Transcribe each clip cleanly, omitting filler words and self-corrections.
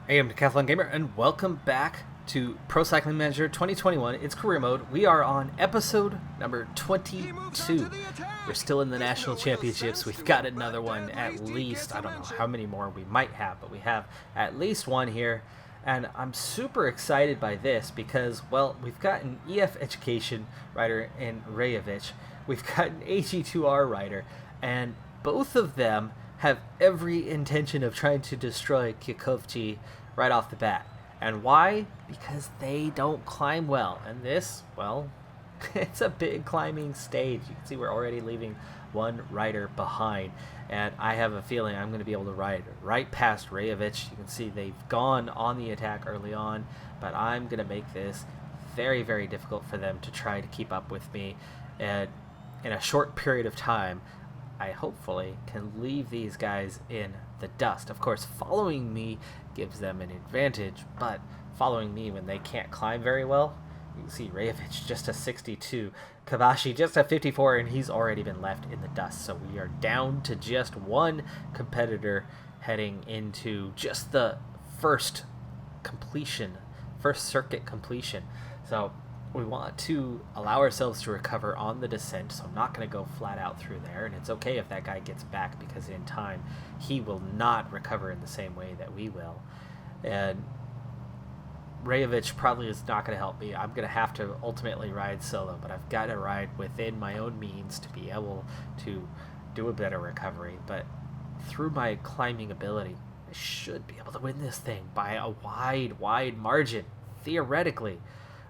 I am Decathlon Gamer, and welcome back to Pro Cycling Manager 2021. It's career mode. We are on episode number 22. We're still in the national championships. We've got another one at least. I don't know how many more we might have, but we have at least one here. And I'm super excited by this because, well, we've got an EF Education rider in Rajovic. We've got an AG2R rider, and both of them have every intention of trying to destroy Kwiatkowski right off the bat. And why? Because they don't climb well. And this, well, it's a big climbing stage. You can see we're already leaving one rider behind. And I have a feeling I'm going to be able to ride right past Rajovic. You can see they've gone on the attack early on, but I'm going to make this very, very difficult for them to try to keep up with me. And in a short period of time, I hopefully can leave these guys in the dust. Of course, following me gives them an advantage, but following me when they can't climb very well, you can see Rajovic just a 62, Kabashi just a 54, and he's already been left in the dust. So we are down to just one competitor heading into just the first circuit completion. So we want to allow ourselves to recover on the descent, so I'm not going to go flat out through there, and it's okay if that guy gets back because in time he will not recover in the same way that we will. And Rajovic probably is not going to help me. I'm going to have to ultimately ride solo, but I've got to ride within my own means to be able to do a better recovery. But through my climbing ability, I should be able to win this thing by a wide margin, theoretically.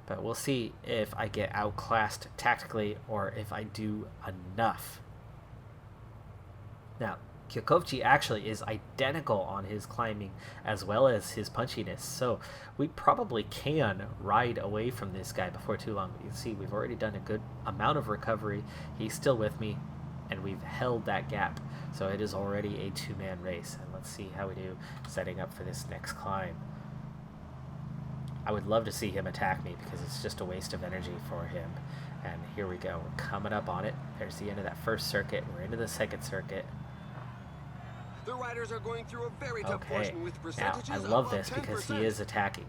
But we'll see if I get outclassed tactically or if I do enough. Now, Kwiatkowski actually is identical on his climbing as well as his punchiness, so we probably can ride away from this guy before too long. You can see we've already done a good amount of recovery. He's still with me, and we've held that gap. So it is already a two-man race, and let's see how we do setting up for this next climb. I would love to see him attack me because it's just a waste of energy for him. And here we go. We're coming up on it. There's the end of that first circuit. We're into the second circuit. The riders are going through a very tough portion with percentages. Now, I love this because he is attacking.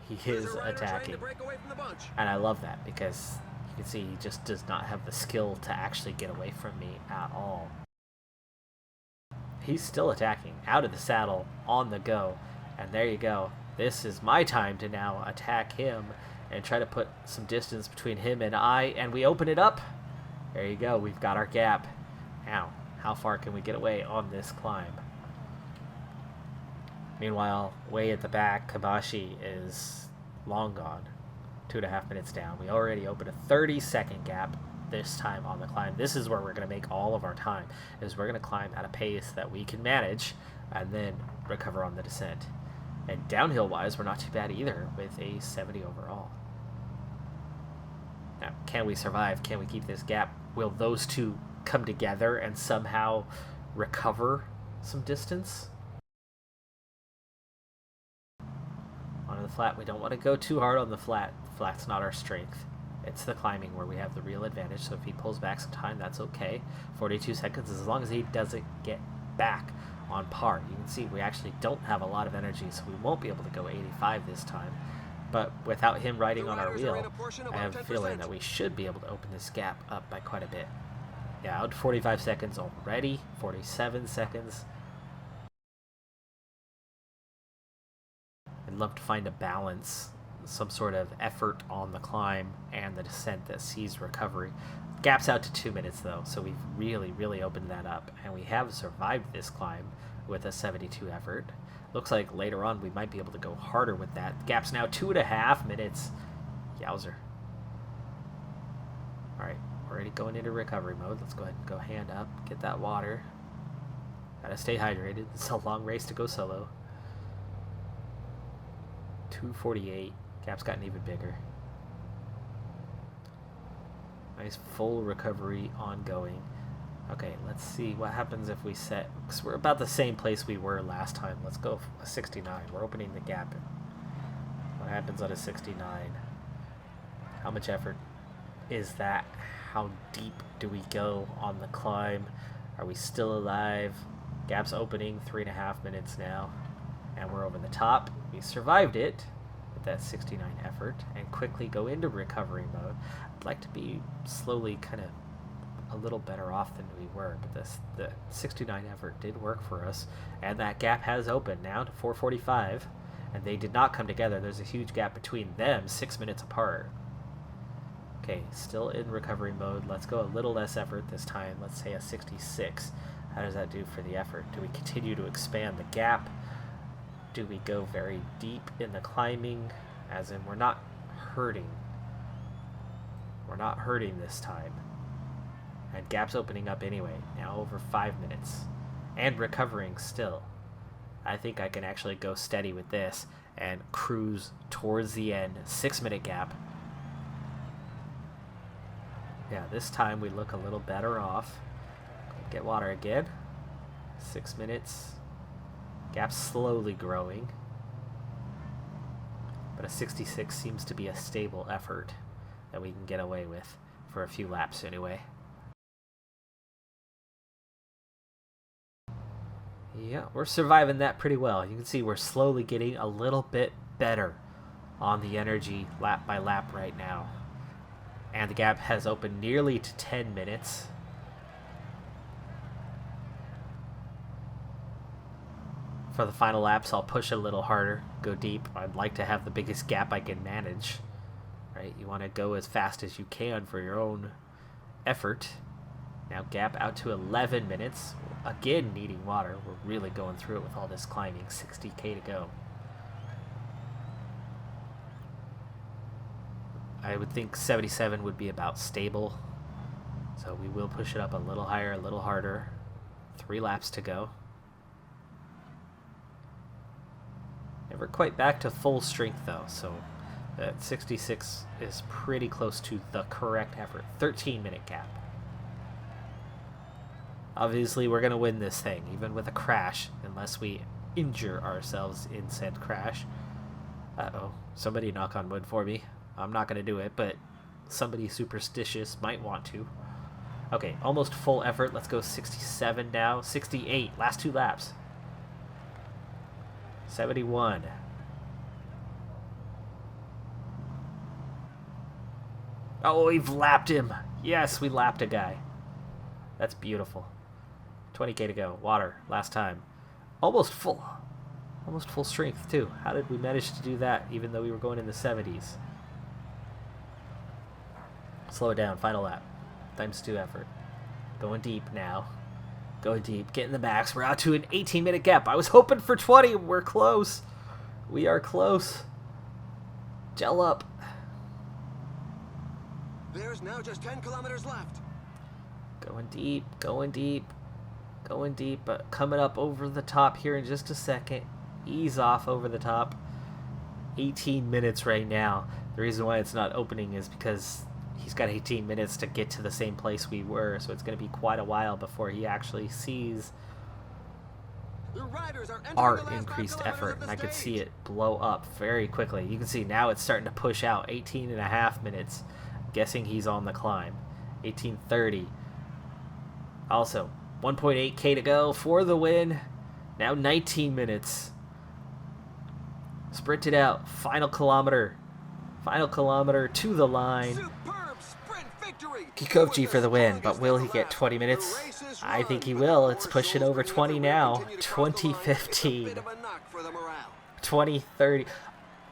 He is attacking. And I love that because you can see he just does not have the skill to actually get away from me at all. He's still attacking. Out of the saddle, on the go. And there you go. This is my time to now attack him and try to put some distance between him and I, and we open it up. There you go, we've got our gap. Now, how far can we get away on this climb? Meanwhile, way at the back, Kabashi is long gone. 2.5 minutes down. We already opened a 30-second gap this time on the climb. This is where we're going to make all of our time, is we're going to climb at a pace that we can manage and then recover on the descent. And downhill-wise, we're not too bad either, with a 70 overall. Now, can we survive? Can we keep this gap? Will those two come together and somehow recover some distance? On the flat, we don't want to go too hard on the flat. The flat's not our strength. It's the climbing where we have the real advantage, so if he pulls back some time, that's okay. 42 seconds, as long as he doesn't get back on par. You can see we actually don't have a lot of energy, so we won't be able to go 85 this time. But without him riding on our wheel, I have a feeling that we should be able to open this gap up by quite a bit. Yeah, out to 45 seconds already, 47 seconds. I'd love to find a balance, some sort of effort on the climb and the descent that sees recovery. Gap's out to 2 minutes though, so we've really opened that up, and we have survived this climb with a 72 effort. Looks like later on we might be able to go harder with that. The gap's now 2.5 minutes. Yowzer. Alright, already going into recovery mode. Let's go ahead and go hand up, get that water. Gotta stay hydrated. It's a long race to go solo. 2:48. Gap's gotten even bigger. Nice full recovery ongoing. Okay, let's see what happens if we set, because we're about the same place we were last time. Let's go a 69. We're opening the gap. What happens on a 69? How much effort is that? How deep do we go on the climb? Are we still alive? Gap's opening, 3.5 minutes now. And we're over the top. We survived it with that 69 effort and quickly go into recovery mode. I'd like to be slowly kind of a little better off than we were, but the 69 effort did work for us, and that gap has opened now to 4:45, and they did not come together. There's a huge gap between them, 6 minutes apart. Okay, still in recovery mode. Let's go a little less effort this time. Let's say a 66. How does that do for the effort? Do we continue to expand the gap? Do we go very deep in the climbing? As in, we're not hurting. We're not hurting this time. And gap's opening up anyway. Now over 5 minutes. And recovering still. I think I can actually go steady with this and cruise towards the end. 6 minute gap. Yeah, this time we look a little better off. Get water again. 6 minutes. Gap's slowly growing. But a 66 seems to be a stable effort that we can get away with for a few laps anyway. Yeah, we're surviving that pretty well. You can see we're slowly getting a little bit better on the energy lap by lap right now. And the gap has opened nearly to 10 minutes. For the final laps, I'll push a little harder, go deep. I'd like to have the biggest gap I can manage. Right? You want to go as fast as you can for your own effort. Now gap out to 11 minutes. Again, needing water. We're really going through it with all this climbing. 60k to go. I would think 77 would be about stable. So we will push it up a little higher, a little harder. 3 laps to go. Never quite back to full strength though, so that 66 is pretty close to the correct effort. 13-minute gap. Obviously, we're going to win this thing, even with a crash, unless we injure ourselves in said crash. Uh-oh. Somebody knock on wood for me. I'm not going to do it, but somebody superstitious might want to. Okay, almost full effort. Let's go 67 now. 68. Last 2 laps. 71. Oh, we've lapped him. Yes, we lapped a guy. That's beautiful. 20k to go. Water. Last time. Almost full strength, too. How did we manage to do that, even though we were going in the 70s? Slow it down. Final lap. ×2 effort. Going deep now. Going deep. Getting the max. We're out to an 18-minute gap. I was hoping for 20. We're close. We are close. Gel up. There's now just 10 kilometers left. Going deep. Going deep. Going deep. But coming up over the top here in just a second. Ease off over the top. 18 minutes right now. The reason why it's not opening is because he's got 18 minutes to get to the same place we were, so it's going to be quite a while before he actually sees our increased effort. And I could see it blow up very quickly. You can see now it's starting to push out. 18 and a half minutes. I'm guessing he's on the climb. 18:30. Also, 1.8k to go for the win. Now 19 minutes. Sprint it out. Final kilometer. Final kilometer to the line. Kikochi for the win, but will he get 20 minutes? I think he will. It's pushing over 20 now. 2015. 2030.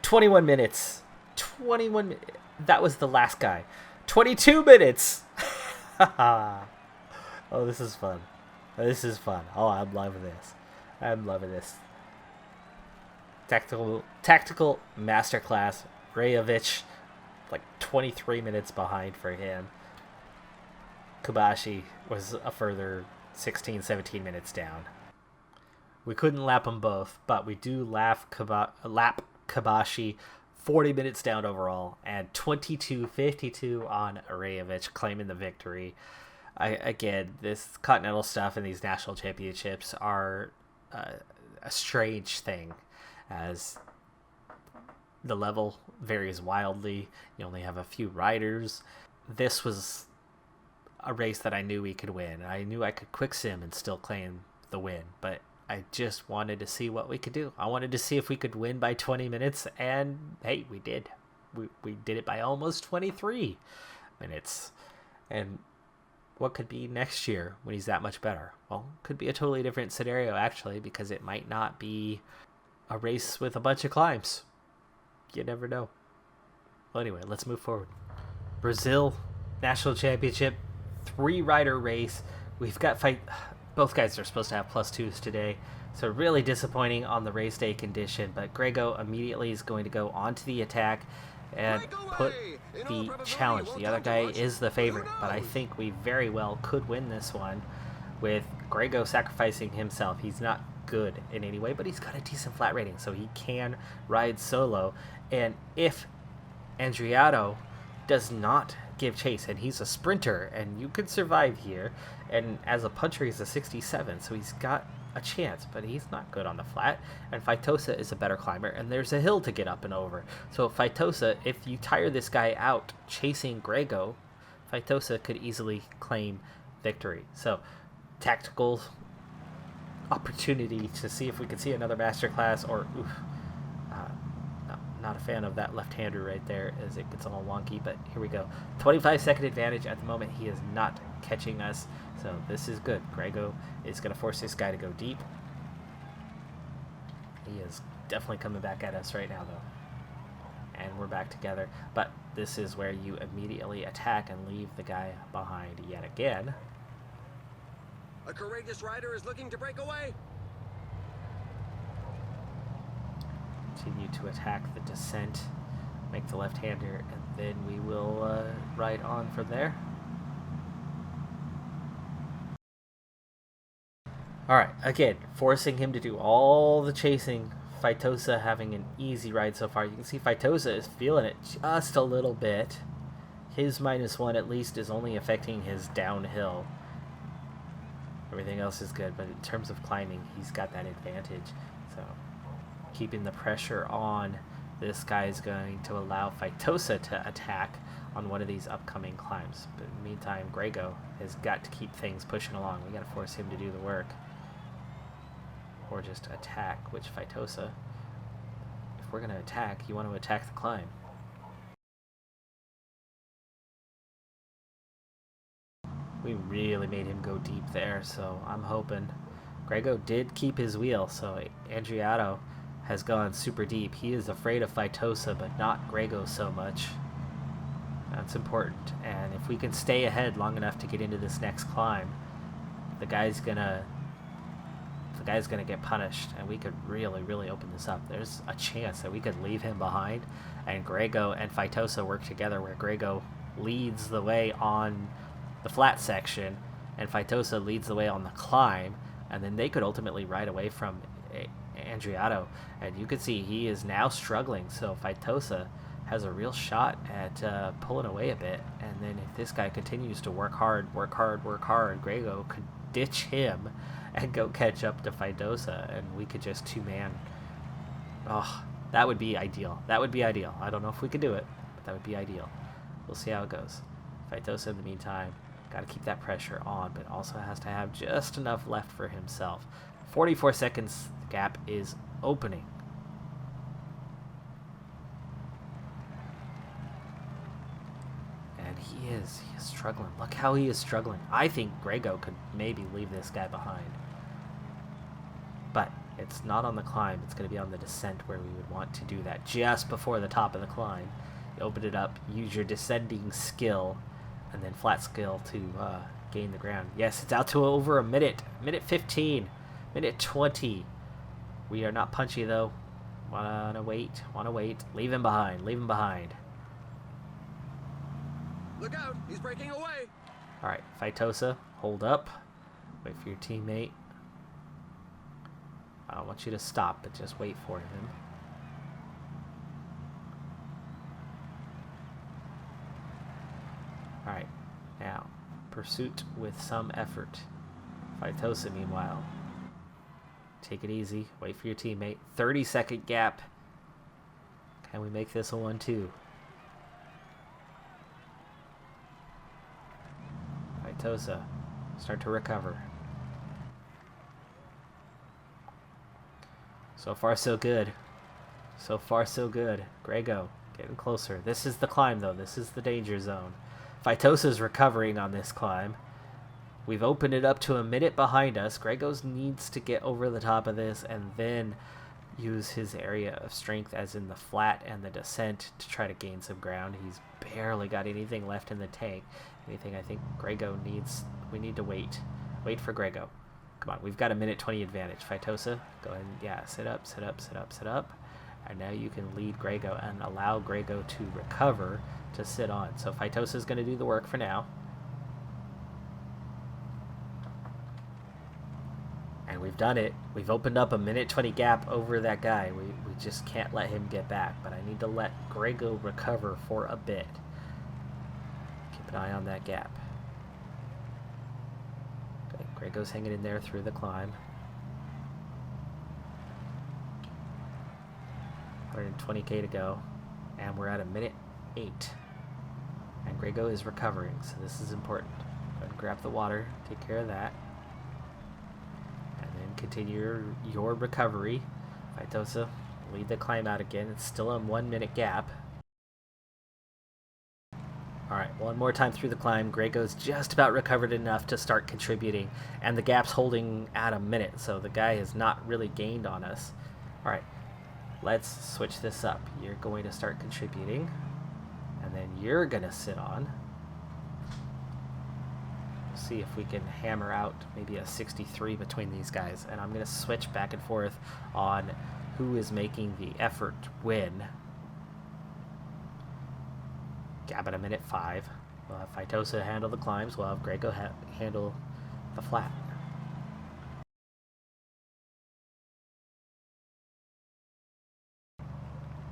21 minutes. 21 minutes. That was the last guy. 22 minutes. Oh, this is fun. This is fun. Oh, I'm loving this. I'm loving this. Tactical masterclass. Rayovich, like 23 minutes behind for him. Kobashi was a further 16, 17 minutes down. We couldn't lap them both, but we do lap Kobashi 40 minutes down overall, and 22:52 on Rayovich, claiming the victory. Again, this Continental stuff and these national championships are a strange thing, as the level varies wildly. You only have a few riders. This was a race that I knew we could win. I knew I could quick sim and still claim the win, but I just wanted to see what we could do. I wanted to see if we could win by 20 minutes, and hey, we did. We did it by almost 23 minutes. And what could be next year when he's that much better? Well, could be a totally different scenario, actually, because it might not be a race with a bunch of climbs. You never know. Well, anyway, let's move forward. Brazil National Championship, 3-rider race. We've got both guys are supposed to have +2s today, so really disappointing on the race day condition, but Grego immediately is going to go onto the attack and put the challenge. The other guy is the favorite, but I think we very well could win this one with Grego sacrificing himself. He's not good in any way, but he's got a decent flat rating, so he can ride solo. And if Andriato does not give chase, and he's a sprinter, and you could survive here, and as a puncher he's a 67, so he's got a chance, but he's not good on the flat, and Feitosa is a better climber, and there's a hill to get up and over. So Feitosa, if you tire this guy out chasing Grego, Feitosa could easily claim victory. So tactical opportunity to see if we could see another masterclass, or not a fan of that left-hander right there as it gets all wonky, but here we go. 25-second advantage at the moment. He is not catching us, so this is good. Grego is going to force this guy to go deep. He is definitely coming back at us right now, though. And we're back together, but this is where you immediately attack and leave the guy behind yet again. A courageous rider is looking to break away. Continue to attack the descent, make the left-hander, and then we will ride on from there. Alright, again, forcing him to do all the chasing. Feitosa having an easy ride so far. You can see Feitosa is feeling it just a little bit. His -1 at least is only affecting his downhill. Everything else is good, but in terms of climbing, he's got that advantage. So keeping the pressure on, this guy is going to allow Feitosa to attack on one of these upcoming climbs. But in the meantime, Grego has got to keep things pushing along. We got to force him to do the work. Or just attack, which Feitosa, if we're going to attack, you want to attack the climb. We really made him go deep there, so I'm hoping. Grego did keep his wheel, so Andriato has gone super deep. He is afraid of Feitosa, but not Grego so much. That's important, and if we can stay ahead long enough to get into this next climb, the guy's gonna get punished, and we could really open this up. There's a chance that we could leave him behind, and Grego and Feitosa work together, where Grego leads the way on the flat section, and Feitosa leads the way on the climb, and then they could ultimately ride away from Andriato. And you can see he is now struggling, so Feitosa has a real shot at pulling away a bit. And then if this guy continues to work hard, Grego could ditch him and go catch up to Feitosa, and we could just two-man. Oh, that would be ideal. That would be ideal. I don't know if we could do it, but that would be ideal. We'll see how it goes. Feitosa, in the meantime, got to keep that pressure on, but also has to have just enough left for himself. 44 seconds gap is opening. And he is struggling. Look how he is struggling. I think Grego could maybe leave this guy behind. But it's not on the climb. It's going to be on the descent, where we would want to do that just before the top of the climb. You open it up, use your descending skill, and then flat skill to gain the ground. Yes, it's out to over a minute. Minute 15. Minute 20. We are not punchy, though. Wanna wait. Leave him behind. Look out, he's breaking away. Alright, Feitosa, hold up. Wait for your teammate. I don't want you to stop, but just wait for him. Alright, now, pursuit with some effort. Feitosa, meanwhile, take it easy, wait for your teammate. 30-second gap. Can we make this a 1-2? Feitosa, start to recover. So far, so good. So far, so good. Grego, getting closer. This is the climb, though. This is the danger zone. Phytosa's recovering on this climb. We've opened it up to a minute behind us. Gregos needs to get over the top of this and then use his area of strength, as in the flat and the descent, to try to gain some ground. He's barely got anything left in the tank. Anything I think Grego needs... We need to wait. Wait for Grego. Come on, we've got a minute 20 advantage. Phytosa, go ahead and, yeah, sit up, sit up, sit up, sit up. And now you can lead Grego and allow Grego to recover to sit on. So Phytosa's going to do the work for now. And we've done it. We've opened up a minute 20 gap over that guy. We just can't let him get back. But I need to let Grego recover for a bit. Keep an eye on that gap. Okay, Grego's hanging in there through the climb. 120k to go. And we're at a minute 8. And Grego is recovering, so this is important. Go ahead and grab the water. Take care of that. Continue your recovery. Phytosa, lead the climb out again. It's still a 1 minute gap. Alright, one more time through the climb. Grego's just about recovered enough to start contributing, and the gap's holding at a minute, so the guy has not really gained on us. Alright, let's switch this up. You're going to start contributing, and then you're going to sit on. See if we can hammer out maybe a 63 between these guys, and I'm going to switch back and forth on who is making the effort win. Gap at a minute 5. We'll have Phytosa handle the climbs. We'll have Grego handle the flat.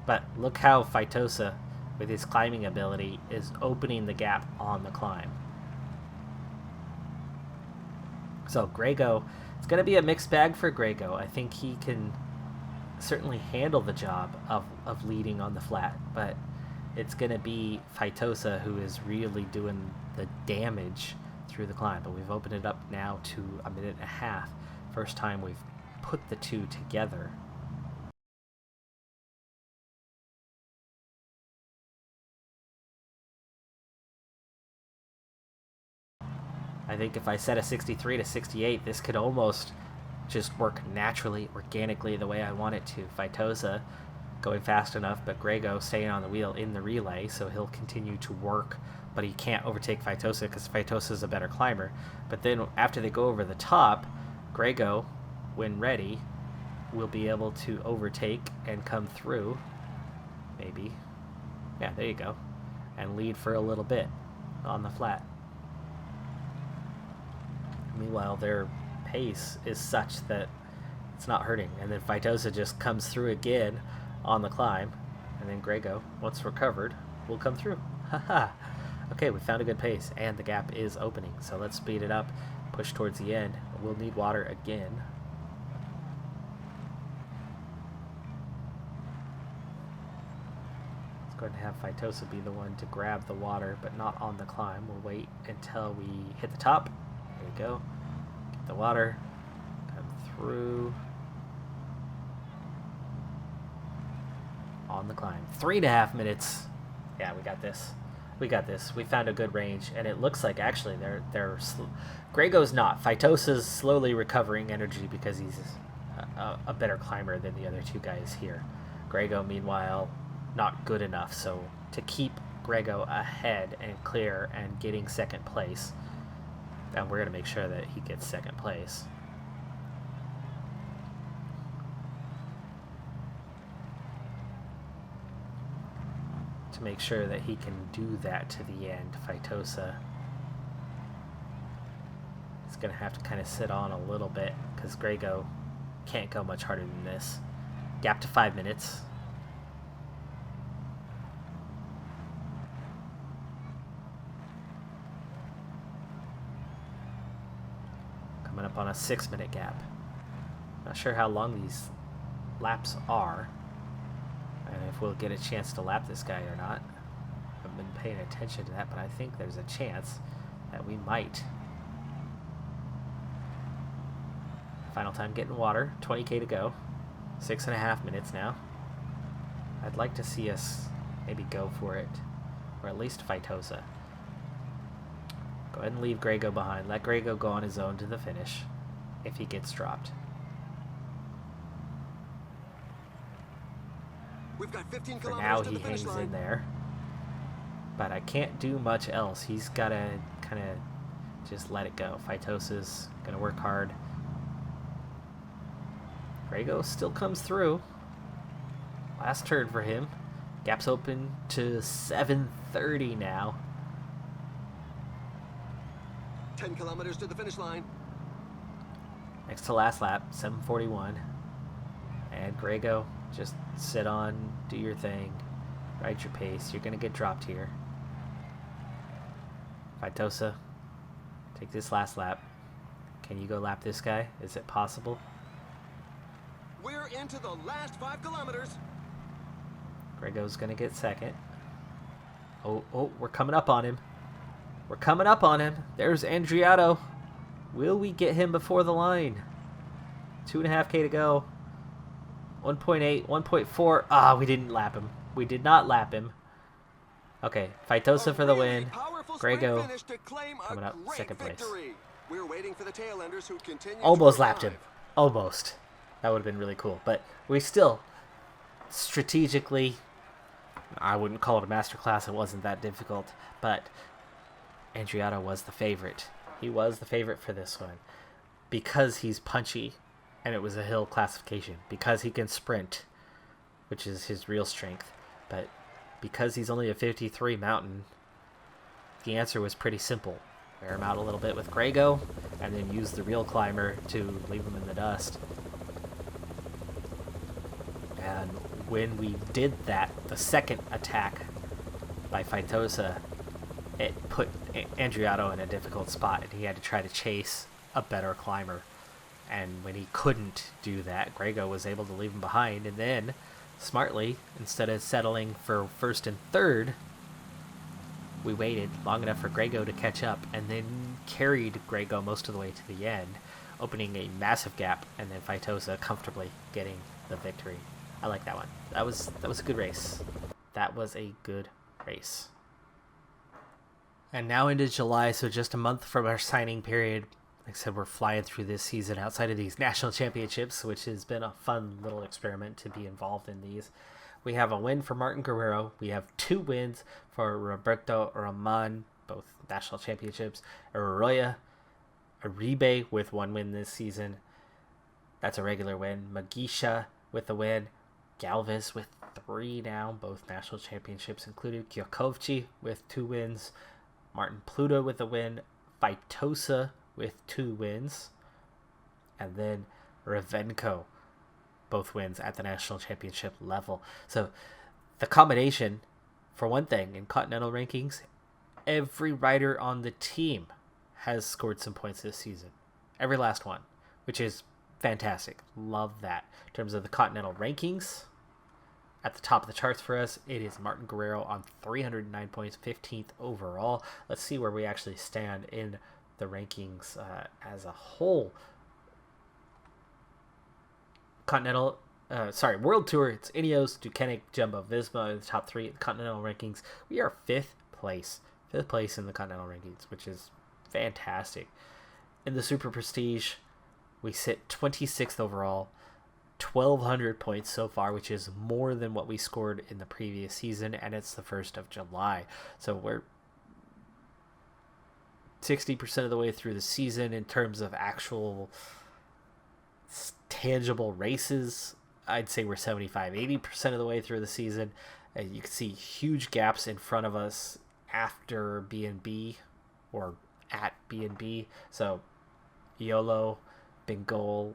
But look how Phytosa, with his climbing ability, is opening the gap on the climb. So Grego, it's going to be a mixed bag for Grego. I think he can certainly handle the job of leading on the flat, but it's going to be Phytosa who is really doing the damage through the climb. But we've opened it up now to a minute and a half. First time we've put the two together. I think if I set a 63 to 68, this could almost just work naturally, organically, the way I want it to. Phytosa going fast enough, but Grego staying on the wheel in the relay, so he'll continue to work, but he can't overtake Phytosa because Phytosa is a better climber. But then after they go over the top, Grego, when ready, will be able to overtake and come through, maybe. Yeah, there you go. And lead for a little bit on the flat. Meanwhile, their pace is such that it's not hurting. And then Phytosa just comes through again on the climb. And then Grego, once recovered, will come through. Haha. Okay, we found a good pace. And the gap is opening. So let's speed it up. Push towards the end. We'll need water again. Let's go ahead and have Phytosa be the one to grab the water, but not on the climb. We'll wait until we hit the top. There we go. Get the water. Come through. On the climb. 3.5 minutes. Yeah, we got this. We got this. We found a good range, and it looks like actually they're Grego's not. Phytosa's slowly recovering energy because he's a better climber than the other two guys here. Grego, meanwhile, not good enough. So to keep Grego ahead and clear and getting second place, and we're going to make sure that he gets second place. To make sure that he can do that to the end, Phytosa is going to have to kind of sit on a little bit because Grego can't go much harder than this. Gap to 5 minutes. Coming up on a 6-minute gap. Not sure how long these laps are, and if we'll get a chance to lap this guy or not. I've been paying attention to that, but I think there's a chance that we might. Final time getting water, 20k to go. 6.5 minutes now. I'd like to see us maybe go for it, or at least Phytosa. Go ahead and leave Grego behind. Let Grego go on his own to the finish if he gets dropped. We've got 15 For kilometers now, to he the finish hangs line. in there. But I can't do much else. He's got to kind of just let it go. Phytosa's going to work hard. Grego still comes through. Last turn for him. Gap's open to 7:30 now. 10 kilometers to the finish line. Next to last lap, 7:41. And Grego, just sit on, do your thing, ride your pace. You're going to get dropped here. Phytosa, take this last lap. Can you go lap this guy? Is it possible? We're into the last 5 kilometers. Grego's going to get second. Oh, we're coming up on him. We're coming up on him. There's Andriato. Will we get him before the line? 2.5K to go. 1.8, 1.4. Ah, we didn't lap him. We did not lap him. Okay, Phytosa for the win. Grego coming up second place. We're waiting for the tail enders who continue Almost to lapped him. Almost. That would have been really cool. But we still, strategically, I wouldn't call it a masterclass. It wasn't that difficult. But Andriato was the favorite. He was the favorite for this one. Because he's punchy, and it was a hill classification. Because he can sprint, which is his real strength. But because he's only a 53 mountain, the answer was pretty simple. Wear him out a little bit with Grego, and then use the real climber to leave him in the dust. And when we did that, the second attack by Phytosa, it put Andriato in a difficult spot, and he had to try to chase a better climber. And when he couldn't do that, Grego was able to leave him behind, and then, smartly, instead of settling for first and third, we waited long enough for Grego to catch up, and then carried Grego most of the way to the end, opening a massive gap, and then Phytosa comfortably getting the victory. I like that one. That was a good race. That was a good race. And now into July, so just a month from our signing period. Like I said, we're flying through this season outside of these national championships, which has been a fun little experiment to be involved in these. We have a win for Martin Guerrero. We have 2 wins for Roberto Roman, both national championships. Arroyo Uribe with 1 win this season. That's a regular win. Magisha with a win. Galvez with 3 now, both national championships included. Kyokovci with 2 wins. Martin Pluto with a win. Phytosa with 2 wins. And then Ravenko, both wins at the national championship level. So the combination, for one thing, in Continental rankings, every rider on the team has scored some points this season. Every last one, which is fantastic. Love that. In terms of the Continental rankings, at the top of the charts for us, it is Martin Guerrero on 309 points, 15th overall. Let's see where we actually stand in the rankings as a whole. World Tour, it's Ineos, Ducanic, Jumbo-Visma in the top 3 Continental rankings. We are 5th place in the Continental rankings, which is fantastic. In the Super Prestige, we sit 26th overall, 1,200 points so far, which is more than what we scored in the previous season, and it's the 1st of July. So we're 60% of the way through the season in terms of actual tangible races. I'd say we're 75-80% of the way through the season. You can see huge gaps in front of us after B&B or at B&B. So Iolo, Bingol,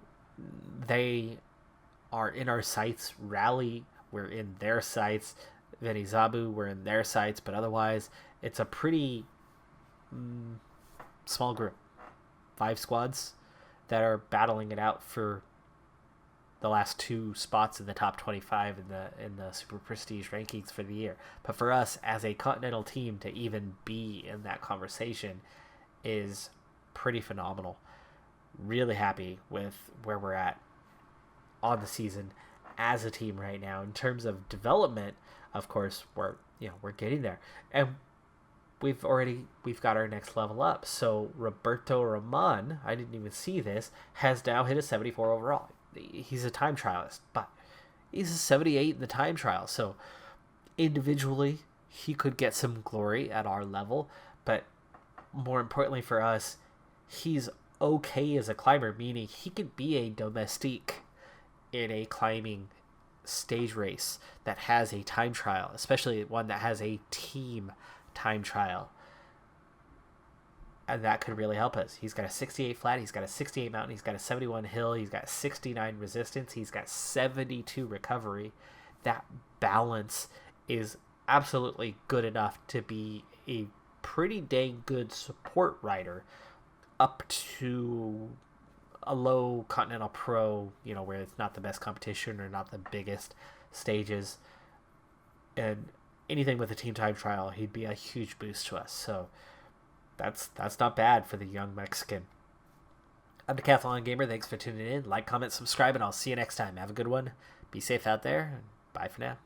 they are in our sights. Rally, we're in their sights. Venizabu, we're in their sights. But otherwise, it's a pretty small group. 5 squads that are battling it out for the last 2 spots in the top 25 in the Super Prestige rankings for the year. But for us as a Continental team to even be in that conversation is pretty phenomenal. Really happy with where we're at on the season, as a team right now. In terms of development, of course, we're getting there, and we've got our next level up. So Roberto Roman, I didn't even see this, has now hit a 74 overall. He's a time trialist, but he's a 78 in the time trial. So individually, he could get some glory at our level, but more importantly for us, he's okay as a climber, meaning he could be a domestique in a climbing stage race that has a time trial, especially one that has a team time trial. And that could really help us. He's got a 68 flat, he's got a 68 mountain, he's got a 71 hill, he's got 69 resistance, he's got 72 recovery. That balance is absolutely good enough to be a pretty dang good support rider up to a low Continental Pro, where it's not the best competition or not the biggest stages. And anything with a team time trial, he'd be a huge boost to us. So that's not bad for the young Mexican. I'm Decathlon Gamer. Thanks for tuning in. Like, comment, subscribe, and I'll see you next time. Have a good one. Be safe out there. Bye for now.